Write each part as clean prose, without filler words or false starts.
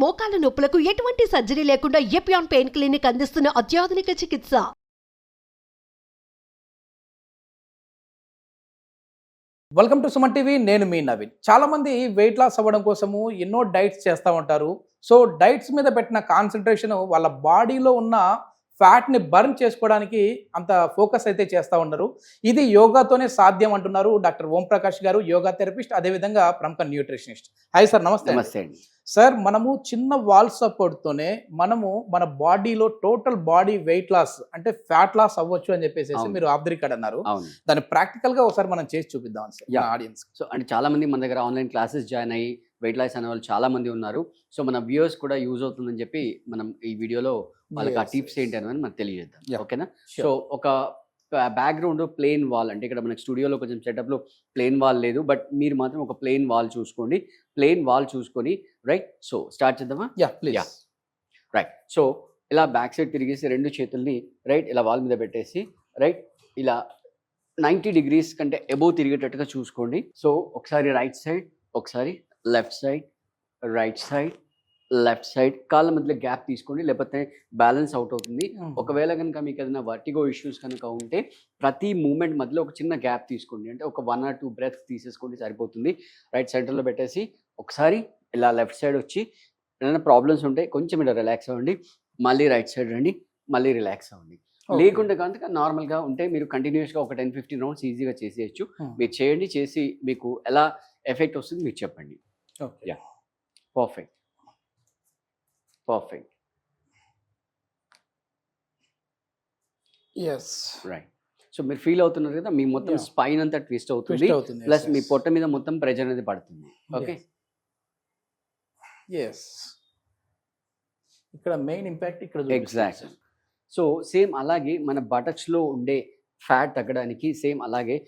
మోకాల నొప్పులకు ఎటువంటి సర్జరీ లేకుండా ఎపియాన్ పెయిన్ క్లినిక్ అందిస్తున్న అత్యాధునిక చికిత్స. Welcome to Suman TV. నేను మీ నవీన్. చాలా మంది వెయిట్ లాస్ అవ్వడం కోసము ఎన్నో డైట్స్ చేస్తూ ఉంటారు. సో డైట్స్ మీద పెట్టిన కాన్సన్ట్రేషన్ వాళ్ళ బాడీలో ఉన్న ఫ్యాట్ని బర్న్ చేసుకోవడానికి అంత ఫోకస్ అయితే చేస్తూ ఉన్నారు. ఇది యోగాతోనే సాధ్యం అంటున్నారు డాక్టర్ ఓం ప్రకాష్ గారు, యోగా థెరపిస్ట్, అదేవిధంగా ప్రముఖ న్యూట్రిషనిస్ట్. హాయ్ సార్, నమస్తే. నమస్తే అండి సార్. మనము చిన్న వాల్ సపోర్ట్తోనే మనము మన బాడీలో టోటల్ బాడీ వెయిట్ లాస్ అంటే ఫ్యాట్ లాస్ అవ్వచ్చు అని చెప్పేసి మీరు ఆఫ్ ది రికార్డ్ అన్నారు. దాన్ని ప్రాక్టికల్ గా ఒకసారి మనం చేసి చూపిద్దాం సార్ ఆడియన్స్. సో అంటే చాలా మంది మన దగ్గర ఆన్లైన్ క్లాసెస్ జాయిన్ అయ్యి వెయిట్ లాస్ అనే వాళ్ళు చాలా మంది ఉన్నారు. సో మన వ్యూవర్స్ కూడా యూజ్ అవుతుందని చెప్పి మనం ఈ వీడియోలో వాళ్ళకి ఆ టిప్స్ ఏంటి అని మనకు తెలియజేద్దాం. ఓకేనా? సో ఒక బ్యాక్గ్రౌండ్ ప్లెయిన్ వాల్, అంటే ఇక్కడ మనకి స్టూడియోలో కొంచెం సెటప్లో ప్లెయిన్ వాల్ లేదు, బట్ మీరు మాత్రం ఒక ప్లెయిన్ వాల్ చూసుకోండి. ప్లెయిన్ వాల్ చూసుకొని రైట్. సో స్టార్ట్ చేద్దామా? రైట్. సో ఇలా బ్యాక్ సైడ్ తిరిగేసి రెండు చేతుల్ని రైట్ ఇలా వాల్ మీద పెట్టేసి రైట్ ఇలా 90 degrees కంటే అబోవ్ తిరిగేటట్టుగా చూసుకోండి. సో ఒకసారి రైట్ సైడ్, ఒకసారి left side, right side, left side. కాళ్ళ మధ్యలో గ్యాప్ తీసుకోండి, లేకపోతే బ్యాలెన్స్ అవుట్ అవుతుంది. ఒకవేళ కనుక మీకు ఏదైనా వర్టిగో ఇష్యూస్ కనుక ఉంటే ప్రతి మూమెంట్ మధ్యలో ఒక చిన్న గ్యాప్ తీసుకోండి, అంటే ఒక 1 or 2 breaths తీసేసుకోండి, సరిపోతుంది. రైట్ సెంటర్లో పెట్టేసి ఒకసారి ఇలా లెఫ్ట్ సైడ్ వచ్చి ఏదైనా ప్రాబ్లమ్స్ ఉంటే కొంచెం ఇలా రిలాక్స్ అవ్వండి. మళ్ళీ రైట్ సైడ్ రండి, మళ్ళీ రిలాక్స్ అవ్వండి. లేకుండా కనుక నార్మల్గా ఉంటే మీరు కంటిన్యూస్గా ఒక 10-15 rounds ఈజీగా చేసేయచ్చు. మీరు చేయండి, చేసి మీకు ఎలా ఎఫెక్ట్ వస్తుంది మీరు చెప్పండి. Yeah, perfect perfect. Right. So మీరు ఫీల్ అవుతున్నారు కదా, మీ మొత్తం స్పైన్ అంతా ట్విస్ట్ అవుతుంది, ప్లస్ మీ పొట్ట మీద మొత్తం ప్రెజర్ అనేది పడుతుంది. ఓకే, ఇక్కడ మెయిన్ ఇంపాక్ట్ ఇక్కడ ఎగ్జాక్ట్. సో సేమ్ అలాగే మన బటక్స్లో ఉండే ఫ్యాట్ తగ్గడానికి సేమ్ అలాగే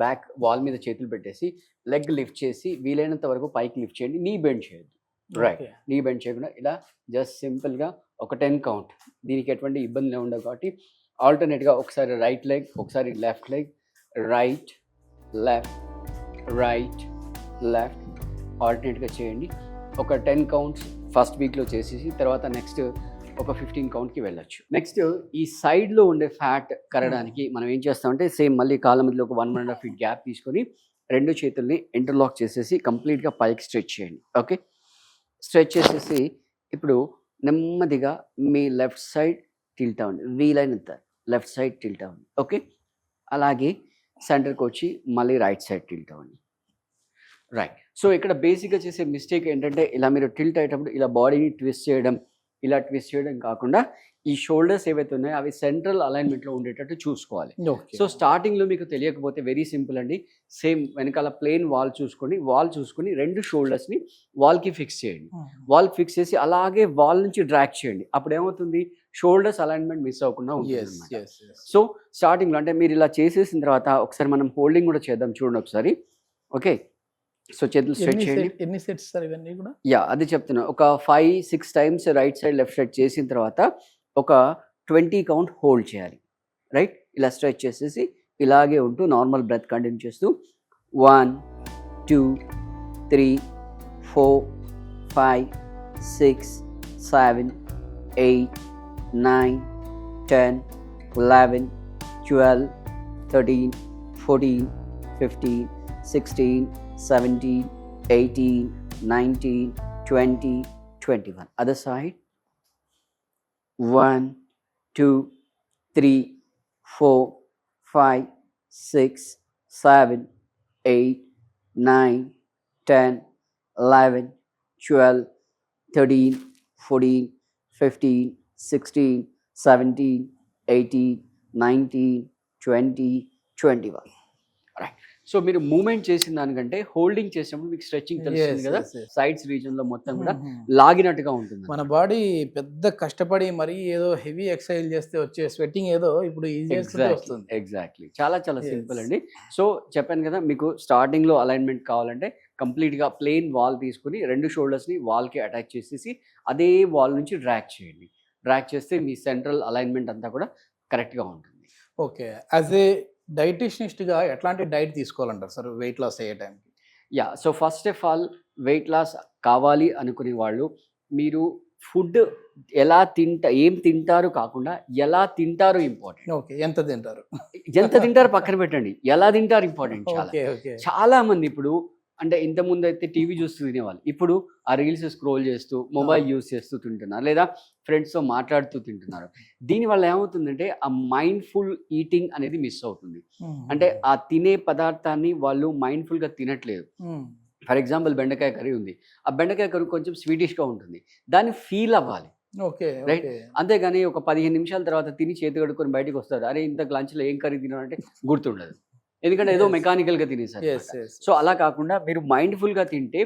బ్యాక్ వాల్ మీద చేతులు పెట్టేసి లెగ్ లిఫ్ట్ చేసి వీలైనంత వరకు పైకి లిఫ్ట్ చేయండి. నీ బెండ్ చేయొద్దు. రైట్, నీ బెండ్ చేయకుండా ఇలా జస్ట్ సింపుల్గా ఒక 10 count. దీనికి ఎటువంటి ఇబ్బంది ఉండదు కాబట్టి ఆల్టర్నేట్గా ఒకసారి రైట్ లెగ్, ఒకసారి left leg, right left right left ఆల్టర్నేట్గా చేయండి. ఒక 10 counts ఫస్ట్ వీక్లో చేసేసి తర్వాత నెక్స్ట్ ఒక 15 countకి వెళ్ళొచ్చు. నెక్స్ట్ ఈ సైడ్లో ఉండే ఫ్యాట్ కరగడానికి మనం ఏం చేస్తామంటే సేమ్ మళ్ళీ కాళ్ళ మధ్యలో ఒక 1.5 feet గ్యాప్ తీసుకొని రెండు చేతుల్ని ఇంటర్లాక్ చేసేసి కంప్లీట్గా పైకి స్ట్రెచ్ చేయండి. ఓకే, స్ట్రెచ్ చేసేసి ఇప్పుడు నెమ్మదిగా మీ లెఫ్ట్ సైడ్ టిల్ట్ అవ్వండి, వీలైనంత లెఫ్ట్ సైడ్ టిల్ట్ అవ్వండి. ఓకే, అలాగే సెంటర్కి వచ్చి మళ్ళీ రైట్ సైడ్ టిల్ట్ అవ్వండి. రైట్. సో ఇక్కడ బేసిక్గా చేసే మిస్టేక్ ఏంటంటే ఇలా మీరు టిల్ట్ అయ్యేటప్పుడు ఇలా బాడీని ట్విస్ట్ చేయడం, ఇలా ట్విస్ట్ చేయడం కాకుండా ఈ షోల్డర్స్ ఏవైతే ఉన్నాయో అవి సెంట్రల్ అలైన్మెంట్లో ఉండేటట్టు చూసుకోవాలి. సో స్టార్టింగ్లో మీకు తెలియకపోతే వెరీ సింపుల్ అండి. సేమ్ వెనకాల ప్లెయిన్ వాల్ చూసుకోండి, వాల్ చూసుకొని రెండు షోల్డర్స్ని వాల్కి ఫిక్స్ చేయండి. వాల్ ఫిక్స్ చేసి అలాగే వాల్ నుంచి డ్రాగ్ చేయండి. అప్పుడు ఏమవుతుంది, షోల్డర్స్ అలైన్మెంట్ మిస్ అవ్వకుండా ఉంటుంది. సో స్టార్టింగ్లో అంటే మీరు ఇలా చేసేసిన తర్వాత ఒకసారి మనం హోల్డింగ్ కూడా చేద్దాం, చూడండి ఒకసారి. ఓకే, సో చేతులు స్ట్రెచ్ చేయండి. ఎన్ని సెట్స్ సార్ ఇవన్నీ కూడా? యా, అది చెప్తున్నా. ఒక 5-6 times right side left side చేసిన తర్వాత ఒక 20 count హోల్డ్ చేయాలి. రైట్, ఇలా స్ట్రెచ్ చేసేసి ఇలాగే ఉంటూ నార్మల్ బ్రెత్ కంటిన్యూ చేస్తూ 1 2 3 4 5 6 7 8 9 10 11 12 13 14 15 16 17 18 19 20 21. Other side. 1 2 3 4 5 6 7 8 9 10 11 12 13 14 15 16 17 18 19 20 21. రైట్. సో మీరు మూమెంట్ చేసిన దానికంటే హోల్డింగ్ చేసినప్పుడు మీకు స్ట్రెచింగ్ తెలుస్తుంది కదా, సైడ్స్ రీజన్ లో మొత్తం కూడా లాగినట్టుగా ఉంటుంది. మన బాడీ పెద్ద కష్టపడి మరీ ఏదో హెవీ ఎక్సర్సైజ్ చేస్తే వచ్చే స్వెట్టింగ్ ఏదో ఇప్పుడు వస్తుంది. ఎగ్జాక్ట్లీ, చాలా చాలా సింపుల్ అండి. సో చెప్పాను కదా, మీకు స్టార్టింగ్ లో అలైన్మెంట్ కావాలంటే కంప్లీట్ గా ప్లెయిన్ వాల్ తీసుకుని రెండు షోల్డర్స్ ని వాల్ కి అటాచ్ చేసేసి అదే వాల్ నుంచి డ్రాగ్ చేయండి. డ్రాగ్ చేస్తే మీ సెంట్రల్ అలైన్మెంట్ అంతా కూడా కరెక్ట్ గా ఉంటుంది. ఓకే, యాజ్ ఏ డైటిషనిస్ట్గా ఎట్లాంటి డైట్ తీసుకోవాలంటారు సార్ వెయిట్ లాస్ అయ్యే టైంకి? Yeah, so first of all weight loss కావాలి అనుకునే వాళ్ళు మీరు ఫుడ్ ఏం తింటారు కాకుండా ఎలా తింటారు ఇంపార్టెంట్. ఓకే, ఎంత తింటారు? ఎంత తింటారు పక్కన పెట్టండి, ఎలా తింటారు ఇంపార్టెంట్. చాలా ఓకే, ఓకే. చాలా మంది ఇప్పుడు అంటే ఇంత ముందు అయితే టీవీ చూస్తూ తినేవాళ్ళు, ఇప్పుడు ఆ రీల్స్ స్క్రోల్ చేస్తూ మొబైల్ యూస్ చేస్తూ తింటున్నారు, లేదా ఫ్రెండ్స్తో మాట్లాడుతూ తింటున్నారు. దీనివల్ల ఏమవుతుందంటే ఆ మైండ్ఫుల్ ఈటింగ్ అనేది మిస్ అవుతుంది. అంటే ఆ తినే పదార్థాన్ని వాళ్ళు మైండ్ఫుల్గా తినట్లేదు. ఫర్ ఎగ్జాంపుల్ బెండకాయ కర్రీ ఉంది, ఆ బెండకాయ కర్రీ కొంచెం స్వీటిష్గా ఉంటుంది, దాన్ని ఫీల్ అవ్వాలి. Okay, right. అంతేగాని ఒక 15 నిమిషాల తర్వాత తిని చేతి కడుక్కొని బయటకు వస్తారు, అరే ఇంత లంచ్లో ఏం కర్రీ తినాలంటే గుర్తుండదు, ఎందుకంటే ఏదో మెకానికల్గా తినేసారు. సో అలా కాకుండా మీరు మైండ్ఫుల్గా తింటే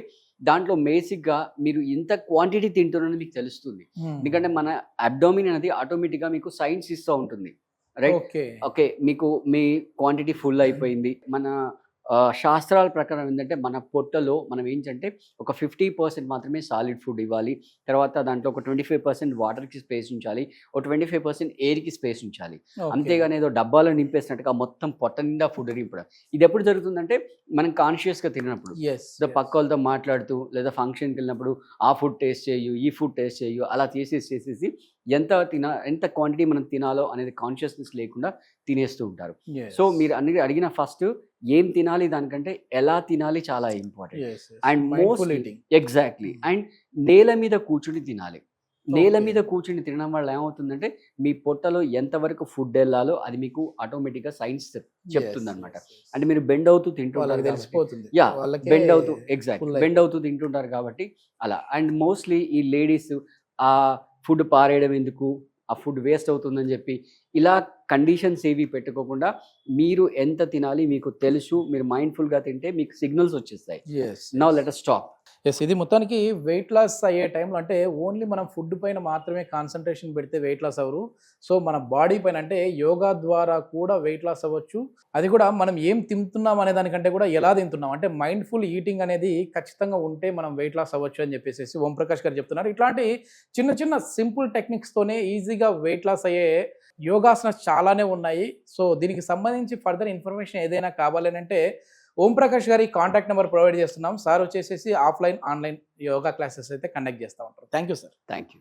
దాంట్లో బేసిక్గా మీరు ఎంత క్వాంటిటీ తింటున్నారని మీకు తెలుస్తుంది. ఎందుకంటే మన అబ్డోమిన్ అనేది ఆటోమేటిక్గా మీకు సైన్స్ ఇస్తూ ఉంటుంది. రైట్. ఓకే, మీకు మీ క్వాంటిటీ ఫుల్ అయిపోయింది. మన శాస్త్రాల ప్రకారం ఏంటంటే మన పొట్టలో మనం ఏంటంటే ఒక 50% మాత్రమే సాలిడ్ ఫుడ్ ఇవ్వాలి, తర్వాత దాంట్లో ఒక 25% వాటర్కి స్పేస్ ఉంచాలి, ఒక 25% ఎయిర్కి స్పేస్ ఉంచాలి. అంతేగాని ఏదో డబ్బాలో నింపేసినట్టుగా మొత్తం పొట్ట నిండా ఫుడ్ నింపడం, ఇది ఎప్పుడు జరుగుతుందంటే మనం కాన్షియస్గా తినప్పుడు, పక్క వాళ్ళతో మాట్లాడుతూ లేదా ఫంక్షన్కి వెళ్ళినప్పుడు ఆ ఫుడ్ టేస్ట్ చేయు, ఈ ఫుడ్ టేస్ట్ చేయు, అలా చేసేసి ఎంత క్వాంటిటీ మనం తినాలో అనేది కాన్షియస్నెస్ లేకుండా తినేస్తూ ఉంటారు. సో మీరు అడిగిన ఫస్ట్ ఏం తినాలి దానికంటే ఎలా తినాలి చాలా important. And mostly exactly, and నేల మీద కూర్చుని తినాలి. నేల మీద కూర్చుని తినడం వల్ల ఏమవుతుందంటే మీ పొట్టలో ఎంతవరకు ఫుడ్ వెళ్ళాలో అది మీకు ఆటోమేటిక్గా సైన్స్ చెప్తుంది అనమాట. అంటే మీరు బెండ్ అవుతూ తింటుంటారు, బెండ్ అవుతూ తింటుంటారు కాబట్టి అలా. అండ్ మోస్ట్లీ ఈ లేడీస్ ఆ ఫుడ్ పారేయడం ఎందుకు, ఆ ఫుడ్ వేస్ట్ అవుతుందని చెప్పి ఇలా కండిషన్స్ ఏవి పెట్టుకోకుండా మీరు ఎంత తినాలి మీకు తెలుసు, మీరు మైండ్ఫుల్గా తింటే మీకు సిగ్నల్స్ వచ్చేస్తాయి. Now let us stop. ఇది మొత్తానికి వెయిట్ లాస్ అయ్యే టైంలో అంటే ఓన్లీ మనం ఫుడ్ పైన మాత్రమే కాన్సన్ట్రేషన్ పెడితే వెయిట్ లాస్ అవ్వరు. సో మన బాడీ పైన అంటే యోగా ద్వారా కూడా వెయిట్ లాస్ అవ్వచ్చు. అది కూడా మనం ఏం తింటున్నాం అనే దానికంటే కూడా ఎలా తింటున్నాం అంటే మైండ్ఫుల్ ఈటింగ్ అనేది ఖచ్చితంగా ఉంటే మనం వెయిట్ లాస్ అవ్వచ్చు అని చెప్పేసి ఓం ప్రకాష్ గారు చెప్తున్నారు. ఇట్లాంటి చిన్న చిన్న సింపుల్ టెక్నిక్స్తోనే ఈజీగా వెయిట్ లాస్ అయ్యే యోగాసనాలు చాలానే ఉన్నాయి. సో దీనికి సంబంధించి ఫర్దర్ ఇన్ఫర్మేషన్ ఏదైనా కావాలని అంటే ఓం ప్రకాష్ గారి కాంటాక్ట్ నెంబర్ ప్రొవైడ్ చేస్తున్నాం. సార్ వచ్చేసి ఆఫ్లైన్ ఆన్లైన్ యోగా క్లాసెస్ అయితే కండక్ట్ చేస్తూ ఉంటారు. Thank you sir. Thank you.